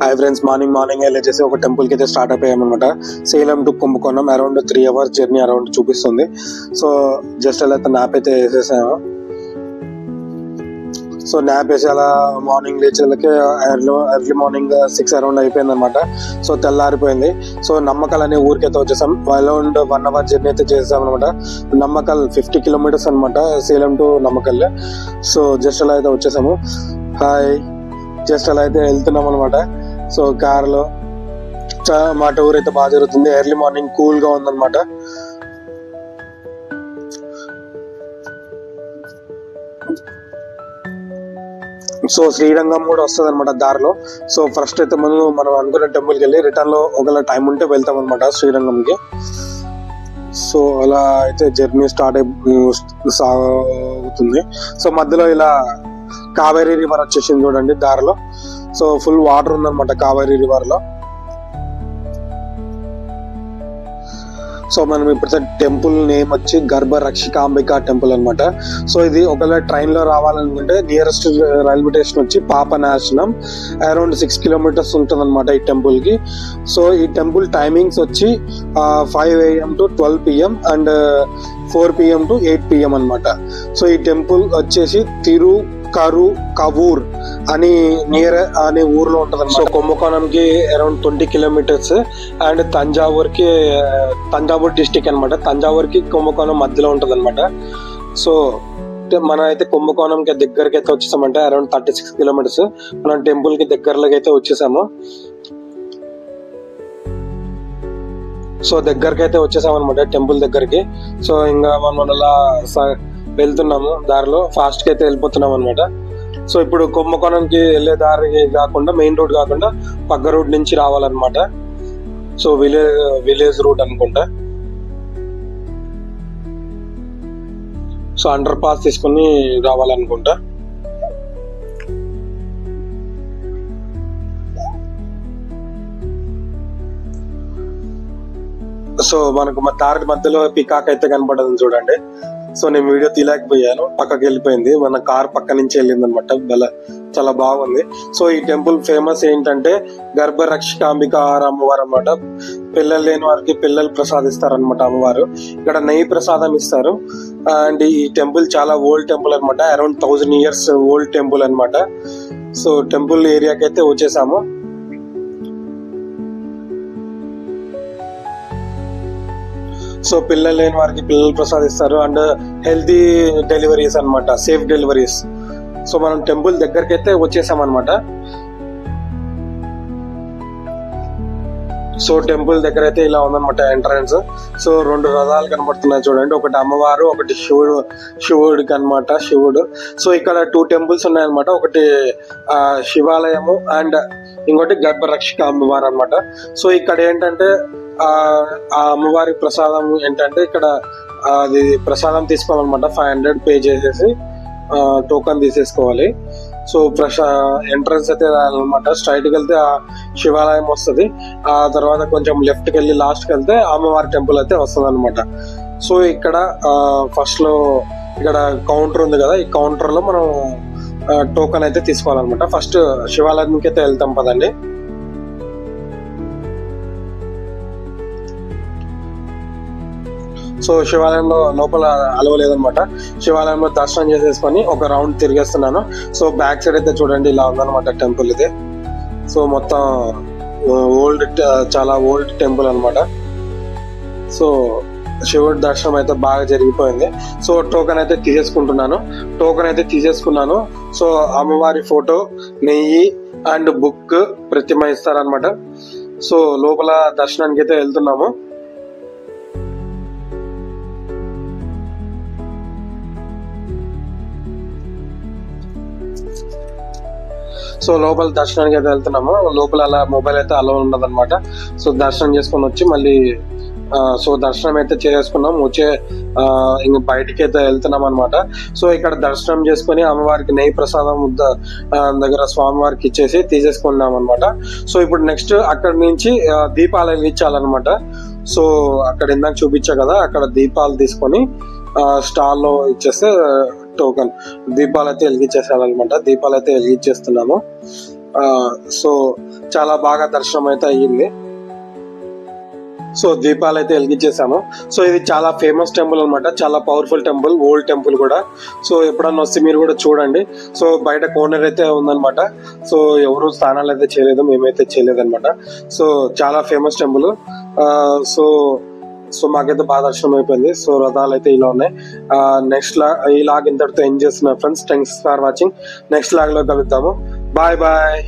Hi friends, morning వెళ్ళేసి ఒక temple కి అయితే స్టార్ట్ అయిపోయామన్నమాట. సేలం టు కుంభకోణం అరౌండ్ 3 hours జర్నీ అరౌండ్ చూపిస్తుంది. సో జస్ట్ అలా మ్యాప్ అయితే వేసేసాము. సో న్యాప్ వేసి అలా మార్నింగ్ లేచేళ్ళకి ఎర్లీ మార్నింగ్ 6 అరౌండ్ అయిపోయింది అనమాట. సో తెల్లారిపోయింది. సో నమ్మకల్ అనే ఊరికైతే వచ్చేసాం. అరౌండ్ 1 hour జర్నీ అయితే చేసాం అనమాట. నమ్మకల్ 50 kilometers అనమాట, సేలం టు నమ్మకల్. సో జస్ట్ అలా అయితే వచ్చేసాము. హాయ్, జస్ట్ అలా అయితే వెళ్తున్నాం అనమాట. సో కార్లో మా టూర్ అయితే బాగా జరుగుతుంది. ఎర్లీ మార్నింగ్ కూల్ గా ఉందన్నమాట. సో శ్రీరంగం కూడా వస్తుంది అనమాట దారిలో. సో ఫస్ట్ అయితే మనం అనుకున్న టెంపుల్కి వెళ్ళి రిటర్న్ లో ఒకవేళ టైం ఉంటే వెళ్తాం అనమాట శ్రీరంగంకి. సో అలా అయితే జర్నీ స్టార్ట్ సాగుతుంది. సో మధ్యలో ఇలా కావేరీ రివర్ వచ్చేసింది చూడండి దారిలో. సో ఫుల్ వాటర్ ఉందన్నమాట కావేరీ రివర్ లో. సో మనం ఇప్పుడు టెంపుల్ నేమ్ వచ్చి గర్భ రక్షికాంబిక టెంపుల్ అనమాట. సో ఇది ఒకవేళ ట్రైన్ లో రావాలనుకుంటే నియరెస్ట్ రైల్వే స్టేషన్ వచ్చి పాపనాశనం అరౌండ్ 6 kilometers ఉంటుంది అనమాట ఈ టెంపుల్ కి. సో ఈ టెంపుల్ టైమింగ్స్ వచ్చి 5 AM to 12 PM and 4 PM to 8 PM అనమాట. సో ఈ టెంపుల్ వచ్చేసి కవూర్ అని నియర్ అనే ఊర్లో ఉంటది. సో కుంభకోణంకి around 20 kilometers and Thanjavur district అనమాట. తంజావూర్ కి కుంభకోణం మధ్యలో ఉంటది అనమాట. సో మనం అయితే కుంభకోణంకి దగ్గరకి అయితే వచ్చేసామంటే అరౌండ్ 36 kilometers మనం టెంపుల్ కి దగ్గరలోకి అయితే వచ్చేసాము. సో దగ్గరకి అయితే వచ్చేసాం అనమాట టెంపుల్ దగ్గరికి. సో ఇంకా మనం అలా వెళ్తున్నాము, దారిలో ఫాస్ట్ గా అయితే వెళ్ళిపోతున్నాం అనమాట. సో ఇప్పుడు కుంభకోణంకి వెళ్ళే దారి కాకుండా మెయిన్ రోడ్ కాకుండా పక్క రోడ్ నుంచి రావాలన్నమాట. సో విలేజ్ రూట్ అనుకుంటా. సో అండర్ పాస్ తీసుకుని రావాలనుకుంటా. సో మనకు దారి మధ్యలో పికాక్ అయితే కనపడదు చూడండి. సో నేను వీడియో తీయలేకపోయాను, పక్కకి వెళ్ళిపోయింది. మన కార్ పక్క నుంచి వెళ్ళింది అనమాట. చాలా బాగుంది. సో ఈ టెంపుల్ ఫేమస్ ఏంటంటే గర్భ రక్షికాంబిక అమ్మవారు అనమాట. పిల్లలు లేని వారికి పిల్లలు ప్రసాదిస్తారు అనమాట అమ్మవారు. ఇక్కడ నెయ్యి ప్రసాదం ఇస్తారు. అండ్ ఈ టెంపుల్ చాలా ఓల్డ్ టెంపుల్ అనమాట. అరౌండ్ 1000 years ఓల్డ్ టెంపుల్ అనమాట. సో టెంపుల్ ఏరియాకి అయితే వచ్చేసాము. సో పిల్లలు లేని వారికి పిల్లలు ప్రసాదిస్తారు అండ్ హెల్తీ డెలివరీస్ అనమాట, సేఫ్ డెలివరీస్. సో మనం టెంపుల్ దగ్గరికి అయితే వచ్చేసాం అనమాట. సో టెంపుల్ దగ్గర అయితే ఇలా ఉందన్నమాట ఎంట్రన్స్. సో 2 రథాలు కనబడుతున్నాయి చూడండి, ఒకటి అమ్మవారు ఒకటి శివుడికి అనమాట, శివుడు. సో ఇక్కడ 2 temples ఉన్నాయన్నమాట. ఒకటి శివాలయము అండ్ ఇంకోటి గర్భరక్షిక అమ్మవారు అనమాట. సో ఇక్కడ ఏంటంటే ఆ అమ్మవారి ప్రసాదం ఏంటంటే ఇక్కడ అది ప్రసాదం తీసుకోవాలన్నమాట. 500 పే చేసేసి టోకన్ తీసేసుకోవాలి. సో ఎంట్రన్స్ అయితే అనమాట. స్ట్రైట్ కి వెళ్తే ఆ శివాలయం వస్తుంది. ఆ తర్వాత కొంచెం లెఫ్ట్ కి వెళ్ళి లాస్ట్ కి వెళ్తే అమ్మవారి టెంపుల్ అయితే వస్తుంది అనమాట. సో ఇక్కడ ఫస్ట్ లో ఇక్కడ కౌంటర్ ఉంది కదా, ఈ కౌంటర్ లో మనం టోకన్ అయితే తీసుకోవాలన్నమాట. ఫస్ట్ శివాలయంకి అయితే వెళ్తాం పదండి. సో శివాలయంలో లోపల అలవలేదనమాట. శివాలయంలో దర్శనం చేసేసుకొని ఒక రౌండ్ తిరిగేస్తున్నాను. సో బ్యాక్ సైడ్ అయితే చూడండి ఇలా ఉందన్నమాట టెంపుల్ ఇది. సో మొత్తం చాలా ఓల్డ్ టెంపుల్ అనమాట. సో శివుడి దర్శనం అయితే బాగా జరిగిపోయింది. సో టోకెన్ అయితే తీసేసుకున్నాను. సో అమ్మవారి ఫోటో, నెయ్యి అండ్ బుక్ ప్రతిమ ఇస్తారనమాట. సో లోపల దర్శనానికి అయితే వెళ్తున్నాము. సో లోపల దర్శనానికి అయితే వెళ్తున్నాము. లోపల అలా మొబైల్ అయితే అలా ఉండదు అనమాట. సో దర్శనం చేసుకుని వచ్చి మళ్ళీ సో దర్శనం అయితే చేసుకున్నాం. ఇంకా బయటికి అయితే వెళ్తున్నాం అనమాట. సో ఇక్కడ దర్శనం చేసుకుని అమ్మవారికి నెయ్యి ప్రసాదం దగ్గర స్వామివారికి ఇచ్చేసి తీసేసుకున్నాం అనమాట. సో ఇప్పుడు నెక్స్ట్ అక్కడ నుంచి దీపాలు వెలిగించాలన్నమాట. సో అక్కడ ఇందాక చూపించా కదా, అక్కడ దీపాలు తీసుకొని స్టాల్ లో ఇచ్చేస్తే టోకెన్ దీపాలు అయితే వెలిగించేసాలన్నమాట. దీపాలు అయితే వెలిగించేస్తున్నాము. సో చాలా బాగా దర్శనం అయితే అయ్యింది. సో దీపాలు అయితే వెలిగించేసాము. సో ఇది చాలా ఫేమస్ టెంపుల్ అనమాట, చాలా పవర్ఫుల్ టెంపుల్, ఓల్డ్ టెంపుల్ కూడా. సో ఎప్పుడన్నా వస్తే మీరు కూడా చూడండి. సో బయట కోనర్ అయితే ఉందన్నమాట. సో ఎవరు స్నానాలు అయితే చేయలేదు, మేమైతే చేయలేదు అనమాట. సో చాలా ఫేమస్ టెంపుల్. సో మాకైతే బాగా దర్శనం అయిపోయింది. సో రథాలు అయితే ఇలా ఉన్నాయి. నెక్స్ట్ ఈ లాగ్ ఇంతటితో ఎండ్ చేస్తున్నా friends. Thanks for watching. Next vlog లో కలుద్దాము. Bye bye.